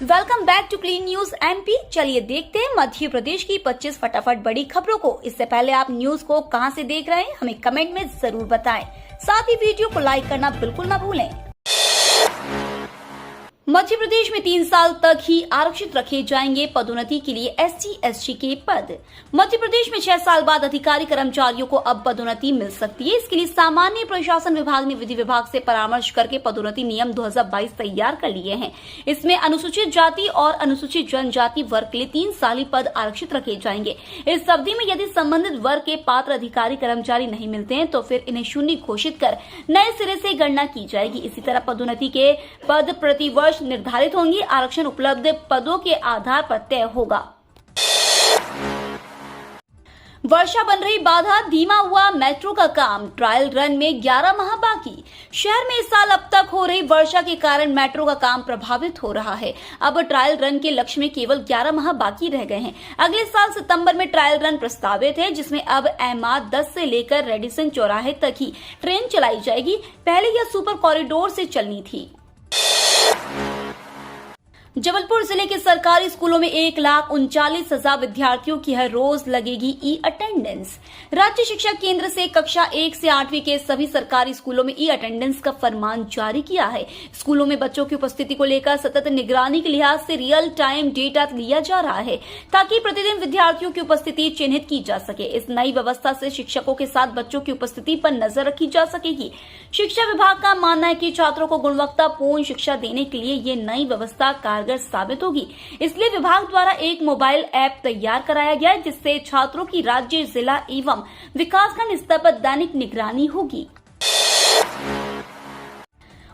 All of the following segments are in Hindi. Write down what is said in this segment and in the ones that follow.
Welcome back to Clean News MP. चलिए देखते हैं मध्य प्रदेश की 25 फटाफट बड़ी खबरों को। इससे पहले आप न्यूज को कहां से देख रहे हैं हमें कमेंट में जरूर बताएं। साथ ही वीडियो को लाइक करना बिल्कुल ना भूलें। मध्य प्रदेश में 3 साल तक ही आरक्षित रखे जाएंगे पदोन्नति के लिए SC/ST के पद। मध्य प्रदेश में 6 साल बाद अधिकारी कर्मचारियों को अब पदोन्नति मिल सकती है। इसके लिए सामान्य प्रशासन विभाग ने विधि विभाग से परामर्श करके पदोन्नति नियम 2022 तैयार कर लिए हैं। इसमें अनुसूचित जाति और अनुसूचित जनजाति वर्ग के लिए 3 साली पद आरक्षित रखे जाएंगे। इस अवधि में यदि संबंधित वर्ग के पात्र अधिकारी कर्मचारी नहीं मिलते हैं तो फिर इन्हें शून्य घोषित कर नए सिरे से गणना की जाएगी। इसी तरह पदोन्नति के पद प्रति वर्ष निर्धारित होंगी। आरक्षण उपलब्ध पदों के आधार पर तय होगा। वर्षा बन रही बाधा, धीमा हुआ मेट्रो का काम, ट्रायल रन में 11 माह बाकी। शहर में इस साल अब तक हो रही वर्षा के कारण मेट्रो का काम प्रभावित हो रहा है। अब ट्रायल रन के लक्ष्य में केवल 11 माह बाकी रह गए हैं। अगले साल सितंबर में ट्रायल रन प्रस्तावित है, जिसमें अब MR10 से लेकर रेडिसन चौराहे तक ही ट्रेन चलाई जाएगी। पहले यह सुपर कॉरिडोर से चलनी थी। जबलपुर जिले के सरकारी स्कूलों में 1,39,000 विद्यार्थियों की हर रोज लगेगी ई-अटेंडेंस। राज्य शिक्षा केंद्र से कक्षा 1 से 8वीं के सभी सरकारी स्कूलों में ई-अटेंडेंस का फरमान जारी किया है। स्कूलों में बच्चों की उपस्थिति को लेकर सतत निगरानी के लिहाज से रियल टाइम डेटा लिया जा रहा है, ताकि प्रतिदिन विद्यार्थियों की उपस्थिति चिन्हित की जा सके। इस नई व्यवस्था से शिक्षकों के साथ बच्चों की उपस्थिति पर नजर रखी जा सकेगी। शिक्षा विभाग का मानना है कि छात्रों को गुणवत्तापूर्ण शिक्षा देने के लिए ये नई व्यवस्था कारगर साबित होगी। इसलिए विभाग द्वारा एक मोबाइल ऐप तैयार कराया गया है, जिससे छात्रों की राज्य, जिला एवं विकासखंड स्तर पर दैनिक निगरानी होगी।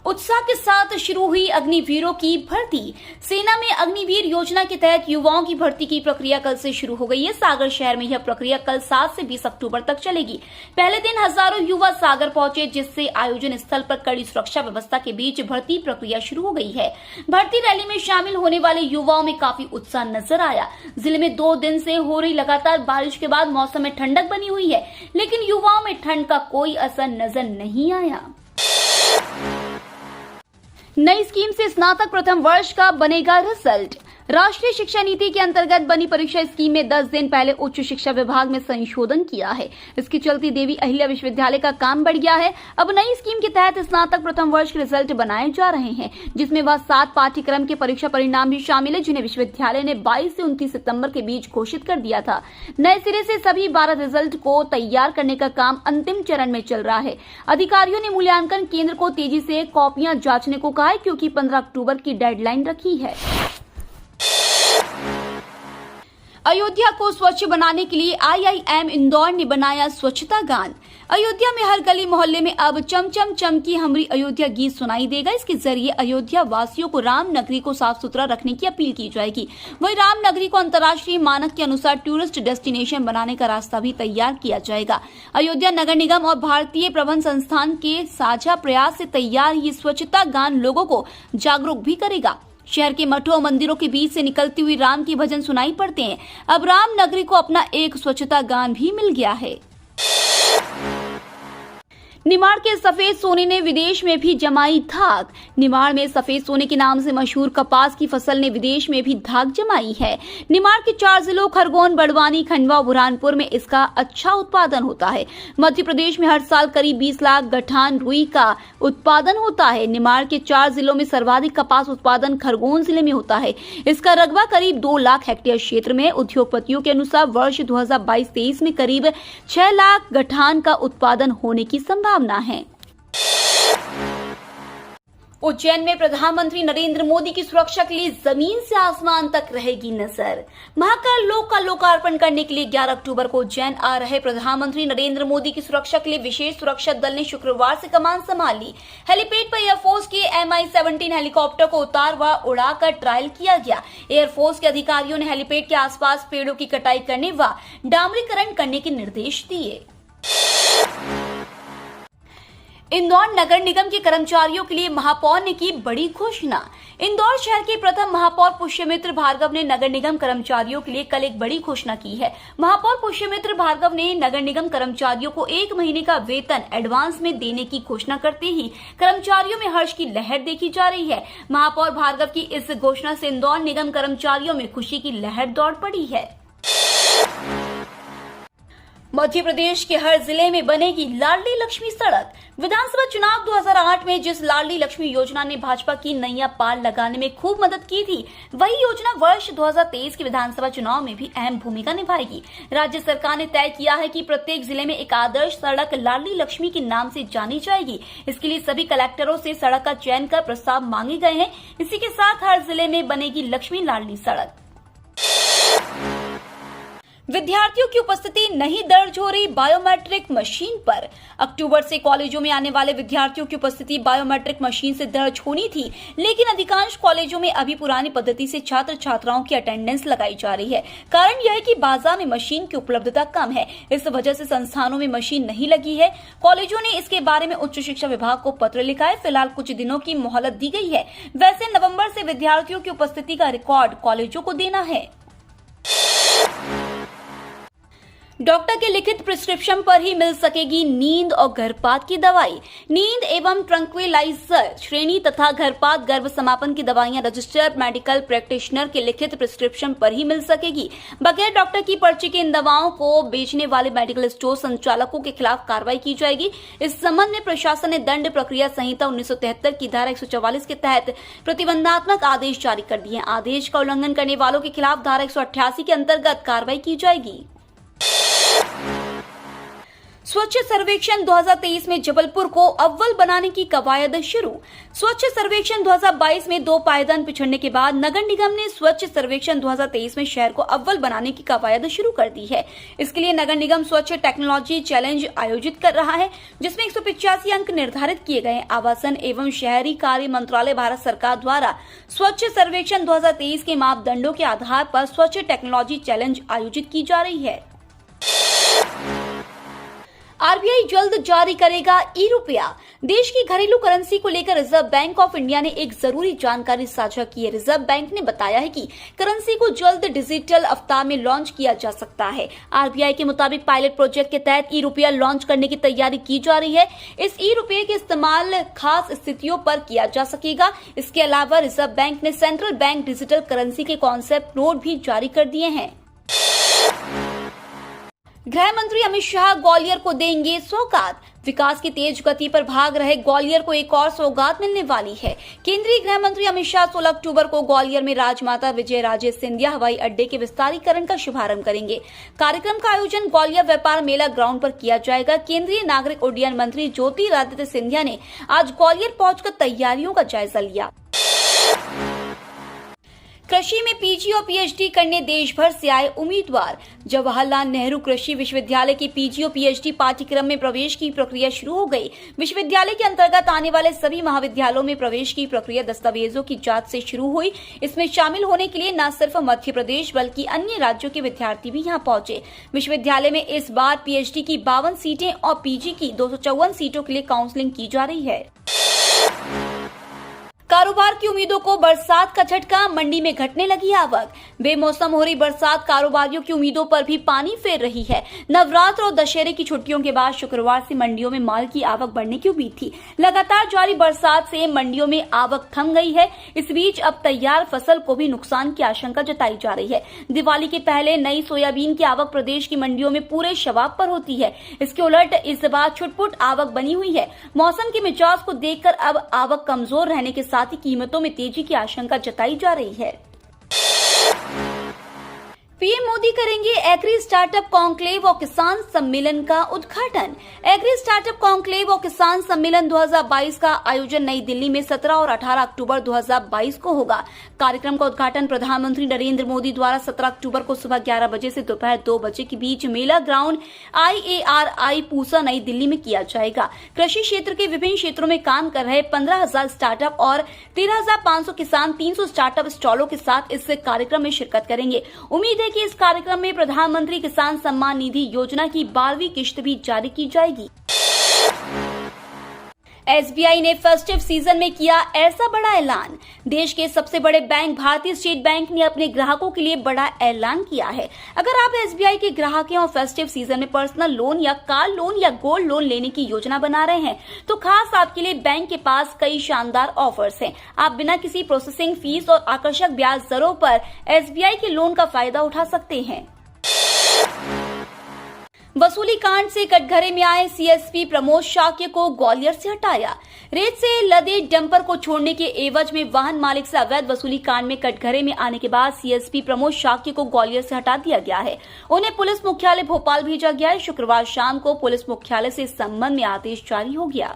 उत्साह के साथ शुरू हुई अग्निवीरों की भर्ती। सेना में अग्निवीर योजना के तहत युवाओं की भर्ती की प्रक्रिया कल से शुरू हो गई है। सागर शहर में यह प्रक्रिया कल 7 से 20 अक्टूबर तक चलेगी। पहले दिन हजारों युवा सागर पहुंचे, जिससे आयोजन स्थल पर कड़ी सुरक्षा व्यवस्था के बीच भर्ती प्रक्रिया शुरू हो गई है। भर्ती रैली में शामिल होने वाले युवाओं में काफी उत्साह नजर आया। जिले में 2 दिन से हो रही लगातार बारिश के बाद मौसम में ठंडक बनी हुई है, लेकिन युवाओं में ठंड का कोई असर नजर नहीं आया। नई स्कीम से स्नातक प्रथम वर्ष का बनेगा रिजल्ट। राष्ट्रीय शिक्षा नीति के अंतर्गत बनी परीक्षा स्कीम में 10 दिन पहले उच्च शिक्षा विभाग में संशोधन किया है। इसके चलते देवी अहिल्या विश्वविद्यालय का काम बढ़ गया है। अब नई स्कीम के तहत स्नातक प्रथम वर्ष के रिजल्ट बनाए जा रहे हैं, जिसमें वह 7 पाठ्यक्रम के परीक्षा परिणाम भी शामिल है, जिन्हें विश्वविद्यालय ने 22 से 29 सितंबर के बीच घोषित कर दिया था। नए सिरे से सभी 12 रिजल्ट को तैयार करने का काम अंतिम चरण में चल रहा है। अधिकारियों ने मूल्यांकन केंद्र को तेजी से कॉपियां जांचने को कहा है, क्योंकि 15 अक्टूबर की डेडलाइन रखी है। अयोध्या को स्वच्छ बनाने के लिए IIM इंदौर ने बनाया स्वच्छता गान। अयोध्या में हर गली मोहल्ले में अब चम चम चमकी हमरी अयोध्या गीत सुनाई देगा। इसके जरिए अयोध्या वासियों को राम नगरी को साफ सुथरा रखने की अपील की जाएगी। वहीं राम नगरी को अंतर्राष्ट्रीय मानक के अनुसार टूरिस्ट डेस्टिनेशन बनाने का रास्ता भी तैयार किया जाएगा। अयोध्या नगर निगम और भारतीय प्रबंध संस्थान के साझा प्रयास से तैयार ये स्वच्छता गान लोगों को जागरूक भी करेगा। शहर के मठों और मंदिरों के बीच से निकलती हुई राम की भजन सुनाई पड़ते हैं। अब राम नगरी को अपना एक स्वच्छता गान भी मिल गया है। निमाड़ के सफेद सोने ने विदेश में भी जमाई धाक। निमाड़ में सफेद सोने के नाम से मशहूर कपास की फसल ने विदेश में भी धाक जमाई है। निमाड़ के 4 जिलों खरगोन, बड़वानी, खंडवा, बुरहानपुर में इसका अच्छा उत्पादन होता है। मध्य प्रदेश में हर साल करीब 20 लाख गठान रुई का उत्पादन होता है। निमाड़ के 4 जिलों में सर्वाधिक कपास उत्पादन खरगोन जिले में होता है। इसका रकबा करीब 2 लाख हेक्टेयर क्षेत्र में। उद्योगपतियों के अनुसार वर्ष 2022-23 में करीब 6 लाख गठान का उत्पादन होने की संभावना है। उज्जैन में प्रधानमंत्री नरेंद्र मोदी की सुरक्षा के लिए जमीन से आसमान तक रहेगी नजर। महाकाल लोक का लोकार्पण करने के लिए 11 अक्टूबर को उज्जैन आ रहे प्रधानमंत्री नरेंद्र मोदी की सुरक्षा के लिए विशेष सुरक्षा दल ने शुक्रवार से कमान संभाली। हेलीपैड पर एयरफोर्स के MI-17 हेलीकॉप्टर को उतार व उड़ाकर ट्रायल किया गया। एयरफोर्स के अधिकारियों ने हेलीपैड के आसपास पेड़ों की कटाई करने व डामरीकरण करने के निर्देश दिए। इंदौर नगर निगम के कर्मचारियों के लिए महापौर ने की बड़ी घोषणा। इंदौर शहर के प्रथम महापौर पुष्यमित्र भार्गव ने नगर निगम कर्मचारियों के लिए कल एक बड़ी घोषणा की है। महापौर पुष्यमित्र भार्गव ने नगर निगम कर्मचारियों को 1 महीने का वेतन एडवांस में देने की घोषणा करते ही कर्मचारियों में हर्ष की लहर देखी जा रही है। महापौर भार्गव की इस घोषणा से इंदौर निगम कर्मचारियों में खुशी की लहर दौड़ पड़ी है। मध्य प्रदेश के हर जिले में बनेगी लाडली लक्ष्मी सड़क। विधानसभा चुनाव 2008 में जिस लाडली लक्ष्मी योजना ने भाजपा की नैया पार लगाने में खूब मदद की थी, वही योजना वर्ष 2023 के विधानसभा चुनाव में भी अहम भूमिका निभाएगी। राज्य सरकार ने तय किया है कि प्रत्येक जिले में एक आदर्श सड़क लाडली लक्ष्मी के नाम से जानी जाएगी। इसके लिए सभी कलेक्टरों से सड़क का चयन कर प्रस्ताव मांगे गए हैं। इसी के साथ हर जिले में बनेगी लक्ष्मी लाडली सड़क। विद्यार्थियों की उपस्थिति नहीं दर्ज हो रही बायोमेट्रिक मशीन पर। अक्टूबर से कॉलेजों में आने वाले विद्यार्थियों की उपस्थिति बायोमेट्रिक मशीन से दर्ज होनी थी, लेकिन अधिकांश कॉलेजों में अभी पुरानी पद्धति से छात्र छात्राओं की अटेंडेंस लगाई जा रही है। कारण यह है कि बाजार में मशीन की उपलब्धता कम है। इस वजह से संस्थानों में मशीन नहीं लगी है। कॉलेजों ने इसके बारे में उच्च शिक्षा विभाग को पत्र लिखा है। फिलहाल कुछ दिनों की मोहलत दी गई है। वैसे नवम्बर से विद्यार्थियों की उपस्थिति का रिकॉर्ड कॉलेजों को देना है। डॉक्टर के लिखित प्रिस्क्रिप्शन पर ही मिल सकेगी नींद और गर्भपात की दवाई। नींद एवं ट्रंक्विलाइजर श्रेणी तथा गर्भपात गर्भ समापन की दवाइयां रजिस्टर्ड मेडिकल प्रैक्टिशनर के लिखित प्रिस्क्रिप्शन पर ही मिल सकेगी। बगैर डॉक्टर की पर्ची के इन दवाओं को बेचने वाले मेडिकल स्टोर संचालकों के खिलाफ कार्रवाई की जाएगी। इस संबंध में प्रशासन ने दंड प्रक्रिया संहिता 1973 की धारा 144 के तहत प्रतिबंधात्मक आदेश जारी कर दिए हैं। आदेश का उल्लंघन करने वालों के खिलाफ धारा 188 के अंतर्गत कार्रवाई की जाएगी। स्वच्छ सर्वेक्षण 2023 में जबलपुर को अव्वल बनाने की कवायद शुरू। स्वच्छ सर्वेक्षण 2022 में 2 पायदान पिछड़ने के बाद नगर निगम ने स्वच्छ सर्वेक्षण 2023 में शहर को अव्वल बनाने की कवायद शुरू कर दी है। इसके लिए नगर निगम स्वच्छ टेक्नोलॉजी चैलेंज आयोजित कर रहा है, जिसमें 185 अंक निर्धारित किए गए। आवासन एवं शहरी कार्य मंत्रालय भारत सरकार द्वारा स्वच्छ सर्वेक्षण 2023 के मापदंडों के आधार पर स्वच्छ टेक्नोलॉजी चैलेंज आयोजित की जा रही है। आरबीआई जल्द जारी करेगा ई-रुपया। देश की घरेलू करेंसी को लेकर रिजर्व बैंक ऑफ इंडिया ने एक जरूरी जानकारी साझा की है। रिजर्व बैंक ने बताया है कि करेंसी को जल्द डिजिटल अवतार में लॉन्च किया जा सकता है। आरबीआई के मुताबिक पायलट प्रोजेक्ट के तहत ई-रुपया लॉन्च करने की तैयारी की जा रही है। इस ई-रुपये के इस्तेमाल खास स्थितियों पर किया जा सकेगा। इसके अलावा रिजर्व बैंक ने सेंट्रल बैंक डिजिटल करेंसी के कॉन्सेप्ट नोट भी जारी कर दिए हैं। गृह मंत्री अमित शाह ग्वालियर को देंगे सौगात। विकास की तेज गति पर भाग रहे ग्वालियर को एक और सौगात मिलने वाली है। केंद्रीय गृह मंत्री अमित शाह 16 अक्टूबर को ग्वालियर में राजमाता विजयराजे सिंधिया हवाई अड्डे के विस्तारीकरण का शुभारंभ करेंगे। कार्यक्रम का आयोजन ग्वालियर व्यापार मेला ग्राउंड पर किया जाएगा। केंद्रीय नागरिक उड्डयन मंत्री ज्योतिरादित्य सिंधिया ने आज ग्वालियर पहुंचकर तैयारियों का जायजा लिया। कृषि में पीजी और पीएचडी करने देश भर से आए उम्मीदवार। जवाहरलाल नेहरू कृषि विश्वविद्यालय की पीजी और पीएचडी पाठ्यक्रम में प्रवेश की प्रक्रिया शुरू हो गई। विश्वविद्यालय के अंतर्गत आने वाले सभी महाविद्यालयों में प्रवेश की प्रक्रिया दस्तावेजों की जांच से शुरू हुई। इसमें शामिल होने के लिए न सिर्फ मध्य प्रदेश बल्कि अन्य राज्यों के विद्यार्थी भी यहां पहुंचे। विश्वविद्यालय में इस बार पीएचडी की 52 सीटें और पीजी की 254 सीटों के लिए काउंसलिंग की जा रही है। कारोबार की उम्मीदों को बरसात का झटका, मंडी में घटने लगी आवक। बेमौसम हो रही बरसात कारोबारियों की उम्मीदों पर भी पानी फेर रही है। नवरात्र और दशहरे की छुट्टियों के बाद शुक्रवार से मंडियों में माल की आवक बढ़ने की उम्मीद थी। लगातार जारी बरसात से मंडियों में आवक थम गई है। इस बीच अब तैयार फसल को भी नुकसान की आशंका जताई जा रही है। दिवाली के पहले नई सोयाबीन की आवक प्रदेश की मंडियों में पूरे शबाब पर होती है। इसके उलट इस बार छुटपुट आवक बनी हुई है। मौसम के मिजाज को देखकर अब आवक कमजोर रहने के साथ ही कीमतों में तेजी की आशंका जताई जा रही है। पीएम मोदी करेंगे एग्री स्टार्टअप कॉन्क्लेव और किसान सम्मेलन का उद्घाटन। एग्री स्टार्टअप कॉन्क्लेव और किसान सम्मेलन 2022 का आयोजन नई दिल्ली में 17 और 18 अक्टूबर 2022 को होगा। कार्यक्रम का उद्घाटन प्रधानमंत्री नरेंद्र मोदी द्वारा 17 अक्टूबर को सुबह 11 बजे से दोपहर 2 बजे के बीच मेला ग्राउंड IARI पूसा नई दिल्ली में किया जाएगा। कृषि क्षेत्र के विभिन्न क्षेत्रों में काम कर रहे 15,000 स्टार्टअप और 13,500 किसान 300 स्टार्टअप स्टॉलों के साथ इस कार्यक्रम में शिरकत करेंगे। उम्मीद है कि इस कार्यक्रम में प्रधानमंत्री किसान सम्मान निधि योजना की 12वीं किश्त भी जारी की जाएगी। एसबीआई ने फेस्टिव सीजन में किया ऐसा बड़ा ऐलान। देश के सबसे बड़े बैंक भारतीय स्टेट बैंक ने अपने ग्राहकों के लिए बड़ा ऐलान किया है। अगर आप एसबीआई के ग्राहक हैं और फेस्टिव सीजन में पर्सनल लोन या कार लोन या गोल्ड लोन लेने की योजना बना रहे हैं तो खास आपके लिए बैंक के पास कई शानदार ऑफर्स हैं। आप बिना किसी प्रोसेसिंग फीस और आकर्षक ब्याज दरों पर एसबीआई के लोन का फायदा उठा सकते हैं। वसूली कांड से कटघरे में आए सीएसपी प्रमोद शाक्य को ग्वालियर से हटाया। रेत से लदे डंपर को छोड़ने के एवज में वाहन मालिक से अवैध वसूली कांड में कटघरे में आने के बाद सीएसपी प्रमोद शाक्य को ग्वालियर से हटा दिया गया है। उन्हें पुलिस मुख्यालय भोपाल भेजा गया है। शुक्रवार शाम को पुलिस मुख्यालय से इस संबंध में आदेश जारी हो गया।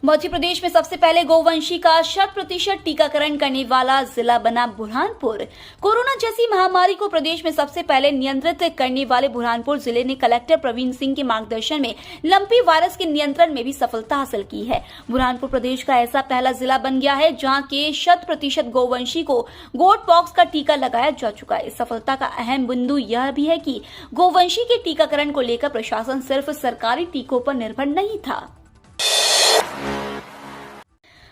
मध्य प्रदेश में सबसे पहले गोवंशी का 100% टीकाकरण करने वाला जिला बना बुरहानपुर। कोरोना जैसी महामारी को प्रदेश में सबसे पहले नियंत्रित करने वाले बुरहानपुर जिले ने कलेक्टर प्रवीण सिंह के मार्गदर्शन में लंपी वायरस के नियंत्रण में भी सफलता हासिल की है। बुरहानपुर प्रदेश का ऐसा पहला जिला बन गया है जहां के 100% गोवंशी को गोट पॉक्स का टीका लगाया जा चुका है। इस सफलता का अहम बिंदु यह भी है कि गोवंशी के टीकाकरण को लेकर प्रशासन सिर्फ सरकारी टीकों पर निर्भर नहीं था।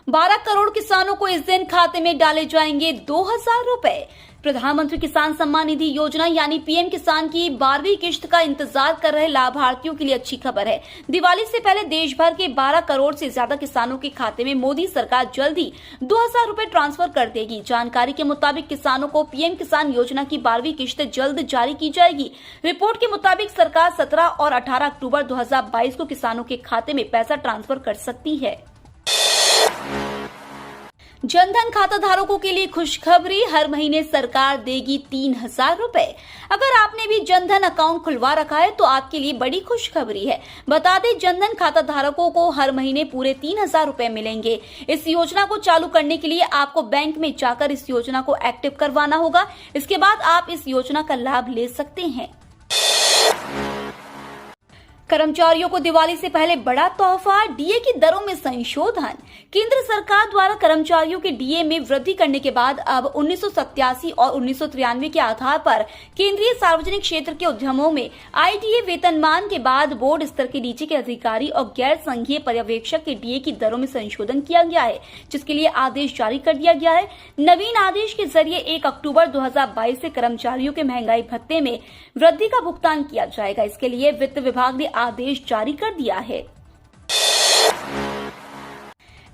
12 करोड़ किसानों को इस दिन खाते में डाले जाएंगे 2000 रुपए। प्रधानमंत्री किसान सम्मान निधि योजना यानी पीएम किसान की 12वीं किश्त का इंतजार कर रहे लाभार्थियों के लिए अच्छी खबर है। दिवाली से पहले देश भर के 12 करोड़ से ज्यादा किसानों के खाते में मोदी सरकार जल्द ही 2000 रुपए ट्रांसफर कर देगी। जानकारी के मुताबिक किसानों को पीएम किसान योजना की 12वीं किश्त जल्द जारी की जाएगी। रिपोर्ट के मुताबिक सरकार 17 और 18 अक्टूबर 2022 को किसानों के खाते में पैसा ट्रांसफर कर सकती है। जनधन खाता धारकों के लिए खुशखबरी, हर महीने सरकार देगी 3000 रुपए। अगर आपने भी जनधन अकाउंट खुलवा रखा है तो आपके लिए बड़ी खुशखबरी है। बता दें, जनधन खाता धारकों को हर महीने पूरे 3000 रुपए मिलेंगे। इस योजना को चालू करने के लिए आपको बैंक में जाकर इस योजना को एक्टिव करवाना होगा। इसके बाद आप इस योजना का लाभ ले सकते हैं। कर्मचारियों को दिवाली से पहले बड़ा तोहफा, डीए की दरों में संशोधन। केंद्र सरकार द्वारा कर्मचारियों के डीए में वृद्धि करने के बाद अब 1987 और 1993 के आधार पर केंद्रीय सार्वजनिक क्षेत्र के उद्यमों में आईडीए वेतनमान के बाद बोर्ड स्तर के नीचे के अधिकारी और गैर संघीय पर्यवेक्षक के डीए की दरों में संशोधन किया गया है, जिसके लिए आदेश जारी कर दिया गया है। नवीन आदेश के जरिए 1 अक्टूबर 2022 से कर्मचारियों के महंगाई भत्ते में वृद्धि का भुगतान किया जाएगा। इसके लिए वित्त विभाग ने आदेश जारी कर दिया है।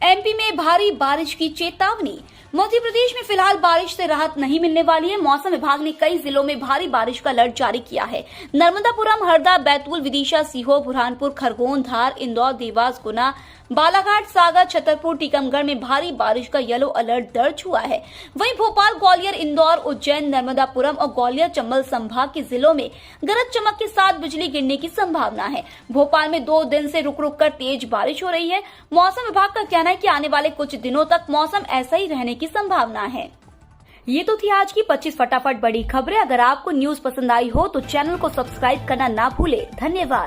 एमपी में भारी बारिश की चेतावनी। मध्य प्रदेश में फिलहाल बारिश से राहत नहीं मिलने वाली है। मौसम विभाग ने कई जिलों में भारी बारिश का अलर्ट जारी किया है। नर्मदापुरम, हरदा, बैतूल, विदिशा, सीहोर, बुरहानपुर, खरगोन, धार, इंदौर, देवास, गुना, बालाघाट, सागर, छतरपुर, टीकमगढ़ में भारी बारिश का येलो अलर्ट दर्ज हुआ है। वहीं भोपाल, ग्वालियर, इंदौर, उज्जैन, नर्मदापुरम और ग्वालियर चंबल संभाग के जिलों में गरज चमक के साथ बिजली गिरने की संभावना है। भोपाल में 2 दिन से रुक रुक कर तेज बारिश हो रही है। मौसम विभाग का कहना है कि आने वाले कुछ दिनों तक मौसम ऐसा ही रहने की संभावना है। ये तो थी आज की 25 फटाफट बड़ी खबरें। अगर आपको न्यूज पसंद आई हो तो चैनल को सब्सक्राइब करना ना भूले। धन्यवाद।